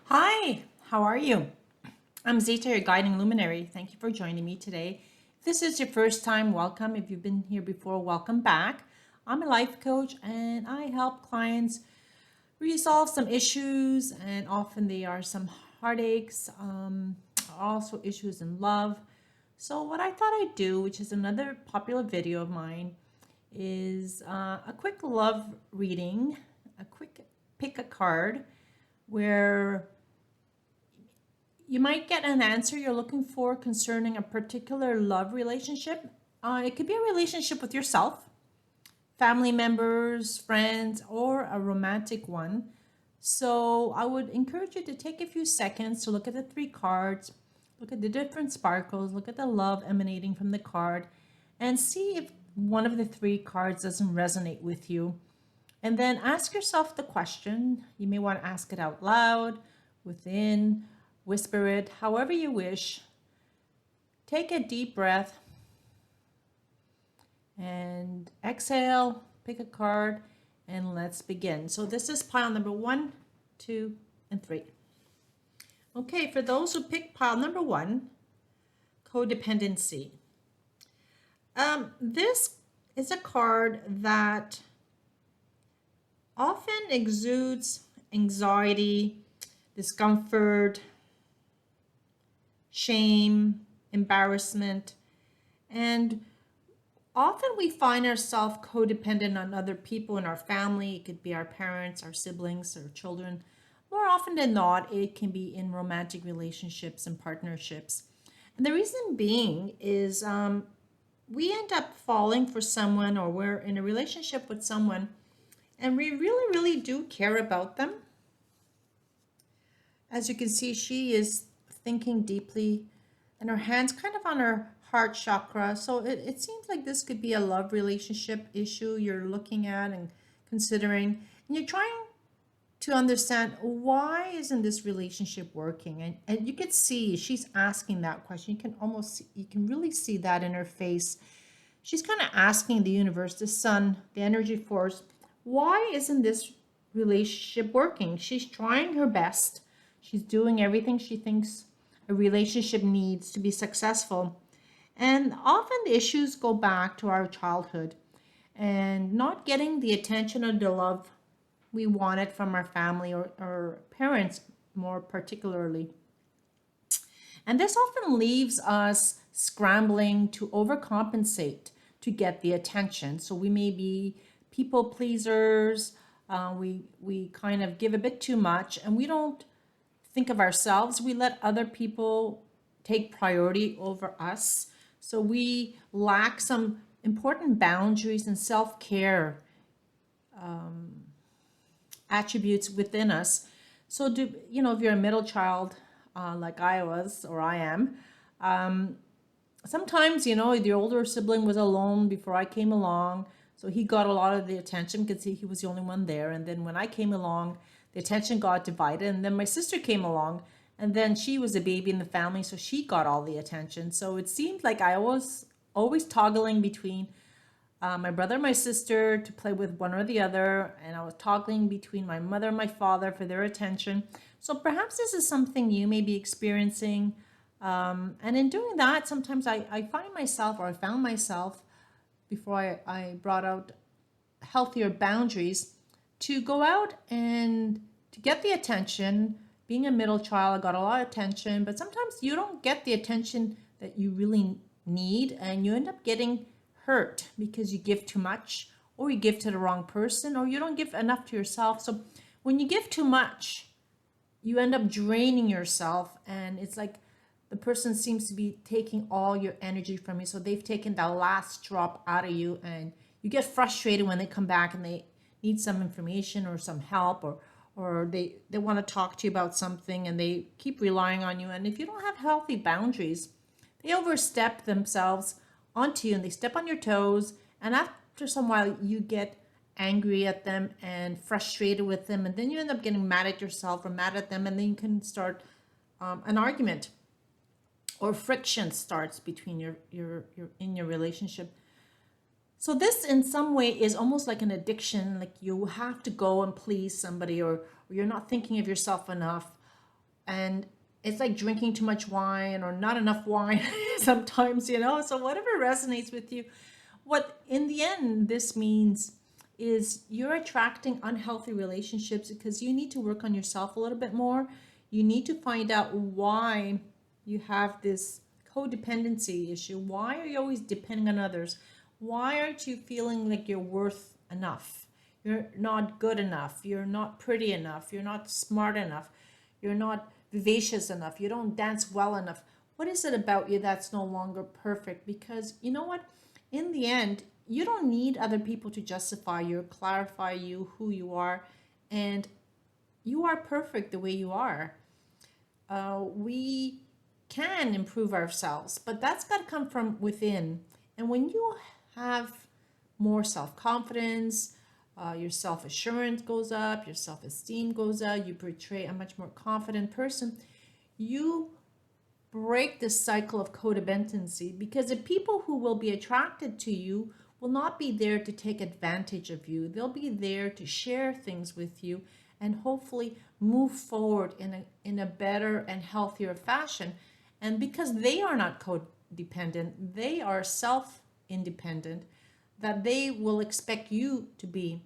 Hi, how are you? I'm Zita, your guiding luminary. Thank you for joining me today. If this is your first time, welcome. If you've been here before, welcome back. I'm a life coach and I help clients resolve some issues, and often they are some heartaches, also issues in love. So, what I thought I'd do, which is another popular video of mine, is a quick love reading, a quick pick a card where you might get an answer you're looking for concerning a particular love relationship. It could be a relationship with yourself, family members, friends, or a romantic one. So I would encourage you to take a few seconds to look at the three cards, look at the different sparkles, look at the love emanating from the card, and see if one of the three cards doesn't resonate with you. And then ask yourself the question. You may want to ask it out loud, within, whisper it, however you wish. Take a deep breath and exhale, pick a card, and let's begin. So this is pile number 1, 2, and 3. Okay, for those who picked pile number 1, codependency. This is a card that often exudes anxiety, discomfort, shame, embarrassment, and often we find ourselves codependent on other people in our family. It could be our parents, our siblings, our children. More often than not, it can be in romantic relationships and partnerships. And the reason being is we end up falling for someone, or we're in a relationship with someone and we really, really do care about them. As you can see, she is thinking deeply and her hand's kind of on her heart chakra. So it seems like this could be a love relationship issue you're looking at and considering. And you're trying to understand, why isn't this relationship working? And you could see she's asking that question. You can really see that in her face. She's kind of asking the universe, the sun, the energy force, why isn't this relationship working? She's trying her best. She's doing everything she thinks a relationship needs to be successful. And often the issues go back to our childhood and not getting the attention or the love we wanted from our family or parents, more particularly. And this often leaves us scrambling to overcompensate to get the attention. So we may be people pleasers. We kind of give a bit too much, and we don't think of ourselves. We let other people take priority over us. So we lack some important boundaries and self-care attributes within us. So if you're a middle child, like I was or I am, sometimes, the older sibling was alone before I came along. So he got a lot of the attention because he was the only one there. And then when I came along, the attention got divided. And then my sister came along, and then she was a baby in the family, so she got all the attention. So it seemed like I was always toggling between my brother and my sister to play with one or the other. And I was toggling between my mother and my father for their attention. So perhaps this is something you may be experiencing. And in doing that, sometimes I find myself, or I found myself, before I brought out healthier boundaries, to go out and to get the attention. Being a middle child, I got a lot of attention, but sometimes you don't get the attention that you really need, and you end up getting hurt because you give too much, or you give to the wrong person, or you don't give enough to yourself. So when you give too much, you end up draining yourself, and it's like the person seems to be taking all your energy from you. So they've taken that last drop out of you, and you get frustrated when they come back and they need some information or some help, or they want to talk to you about something, and they keep relying on you. And if you don't have healthy boundaries, they overstep themselves onto you and they step on your toes. And after some while, you get angry at them and frustrated with them. And then you end up getting mad at yourself or mad at them. And then you can start an argument, or friction starts between your in your relationship. So this in some way is almost like an addiction, like you have to go and please somebody, or you're not thinking of yourself enough, And it's like drinking too much wine or not enough wine sometimes, so whatever resonates with you. What in the end this means is you're attracting unhealthy relationships because you need to work on yourself a little bit more. You need to find out why you have this codependency issue. Why are you always depending on others? Why aren't you feeling like you're worth enough? You're not good enough. You're not pretty enough. You're not smart enough. You're not vivacious enough. You don't dance well enough. What is it about you that's no longer perfect? Because you know what? In the end, you don't need other people to justify you, clarify you, who you are. And you are perfect the way you are. We can improve ourselves, but that's got to come from within. And when you have more self-confidence, your self-assurance goes up, your self-esteem goes up, you portray a much more confident person, you break the cycle of codependency, because the people who will be attracted to you will not be there to take advantage of you. They'll be there to share things with you and hopefully move forward in a better and healthier fashion. And because they are not codependent, they are self-independent, that they will expect you to be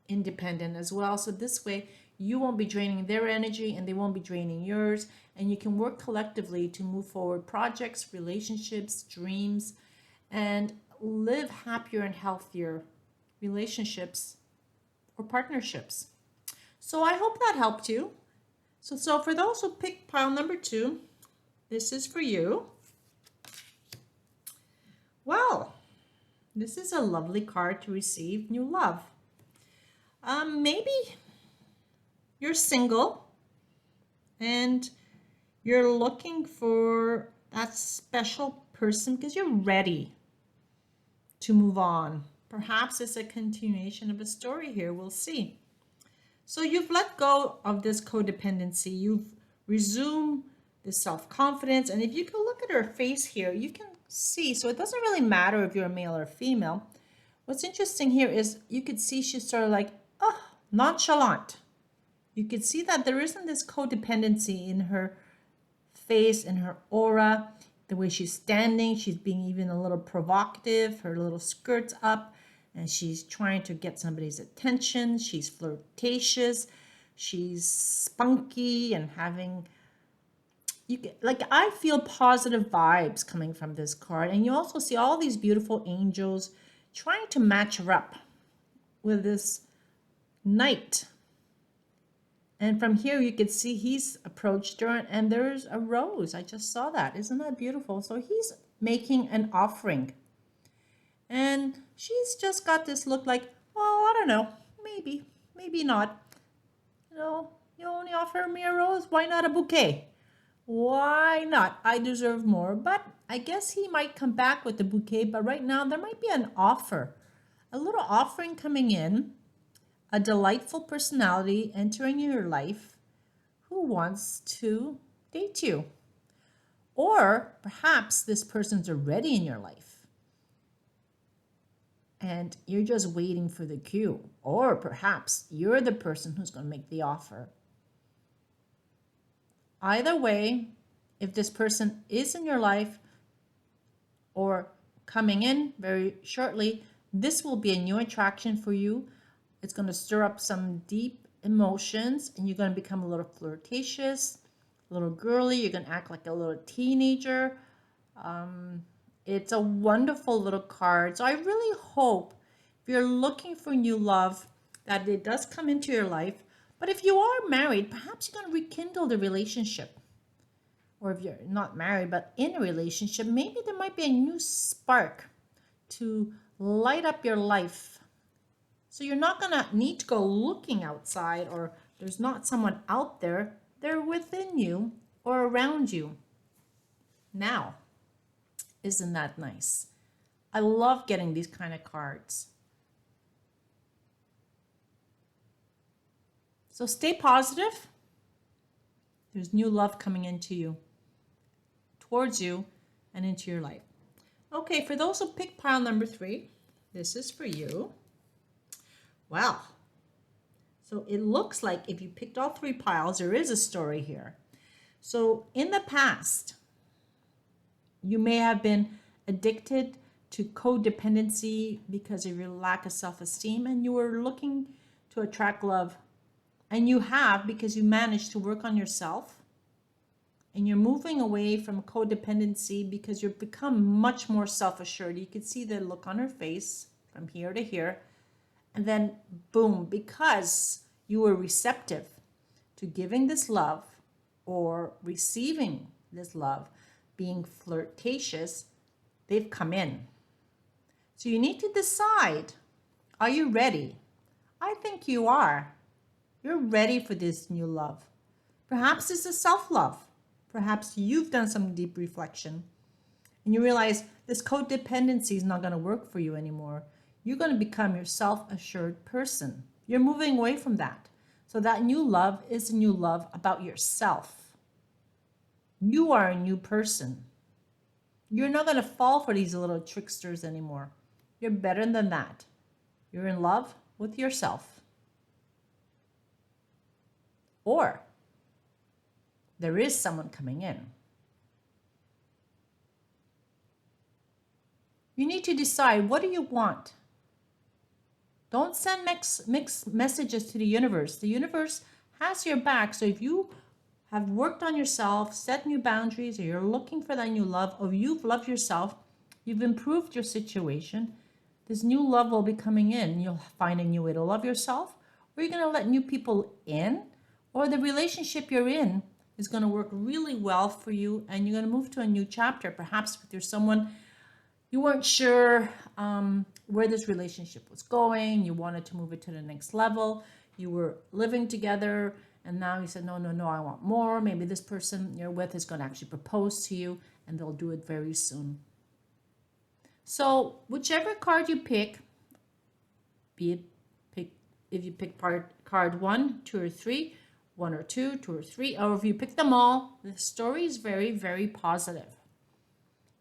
independent as well. So this way you won't be draining their energy and they won't be draining yours, and you can work collectively to move forward projects, relationships, dreams, and live happier and healthier relationships or partnerships. So I hope that helped you. So for those who picked pile number 2, this is for you. Well, this is a lovely card to receive new love. Maybe you're single and you're looking for that special person because you're ready to move on. Perhaps it's a continuation of a story here. We'll see. So you've let go of this codependency. You've resumed the self-confidence. And if you can look at her face here, you can see. So it doesn't really matter if you're a male or female. What's interesting here is you could see she's sort of like, nonchalant. You could see that there isn't this codependency in her face, in her aura, the way she's standing. She's being even a little provocative, her little skirt's up, and she's trying to get somebody's attention. She's flirtatious, she's spunky and having, I feel positive vibes coming from this card. And you also see all these beautiful angels trying to match her up with this knight. And from here you could see he's approached her and there's a rose. I just saw that. Isn't that beautiful? So he's making an offering. And she's just got this look like, I don't know, maybe not. You only offer me a rose. Why not a bouquet? Why not? I deserve more. But I guess he might come back with the bouquet. But right now there might be an offer, a little offering coming in. A delightful personality entering your life who wants to date you. Or perhaps this person's already in your life and you're just waiting for the cue. Or perhaps you're the person who's going to make the offer. Either way, if this person is in your life or coming in very shortly, this will be a new attraction for you. It's going to stir up some deep emotions and you're going to become a little flirtatious, a little girly. You're going to act like a little teenager. It's a wonderful little card. So I really hope if you're looking for new love that it does come into your life. But if you are married, perhaps you're going to rekindle the relationship. Or if you're not married but in a relationship, maybe there might be a new spark to light up your life. So you're not going to need to go looking outside, or there's not someone out there. They're within you or around you. Now, isn't that nice? I love getting these kind of cards. So stay positive. There's new love coming into you, towards you, and into your life. Okay, for those who picked pile number 3, this is for you. Wow. So it looks like if you picked all 3 piles, there is a story here. So in the past, you may have been addicted to codependency because of your lack of self-esteem, and you were looking to attract love. And you have, because you managed to work on yourself, and you're moving away from codependency because you've become much more self-assured. You can see the look on her face from here to here. And then boom, because you were receptive to giving this love or receiving this love, being flirtatious, they've come in. So you need to decide, are you ready? I think you are. You're ready for this new love. Perhaps it's a self-love. Perhaps you've done some deep reflection and you realize this codependency is not going to work for you anymore. You're going to become your self-assured person. You're moving away from that. So that new love is a new love about yourself. You are a new person. You're not going to fall for these little tricksters anymore. You're better than that. You're in love with yourself. Or there is someone coming in. You need to decide, what do you want? Don't send mixed messages to the universe. The universe has your back. So if you have worked on yourself, set new boundaries, or you're looking for that new love, or you've loved yourself, you've improved your situation, this new love will be coming in. You'll find a new way to love yourself, or you're going to let new people in, or the relationship you're in is going to work really well for you, and you're going to move to a new chapter, perhaps with someone you weren't sure where this relationship was going. You wanted to move it to the next level. You were living together, and now you said, no, I want more. Maybe this person you're with is going to actually propose to you, and they'll do it very soon. So whichever card you pick, if you pick card 1, 2, or 3, 1 or 2, 2 or 3, or if you pick them all, the story is very, very positive.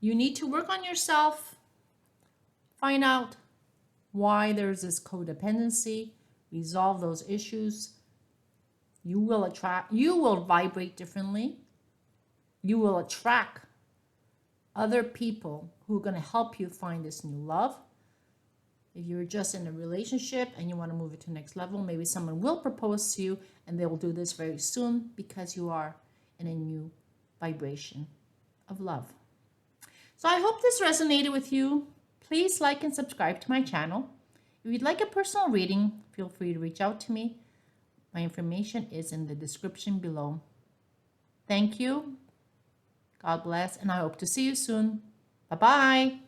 You need to work on yourself, find out why there's this codependency, resolve those issues. You will vibrate differently. You will attract other people who are going to help you find this new love. If you're just in a relationship and you want to move it to the next level, maybe someone will propose to you, and they will do this very soon because you are in a new vibration of love. So I hope this resonated with you. Please like and subscribe to my channel. If you'd like a personal reading, feel free to reach out to me. My information is in the description below. Thank you. God bless, and I hope to see you soon. Bye-bye.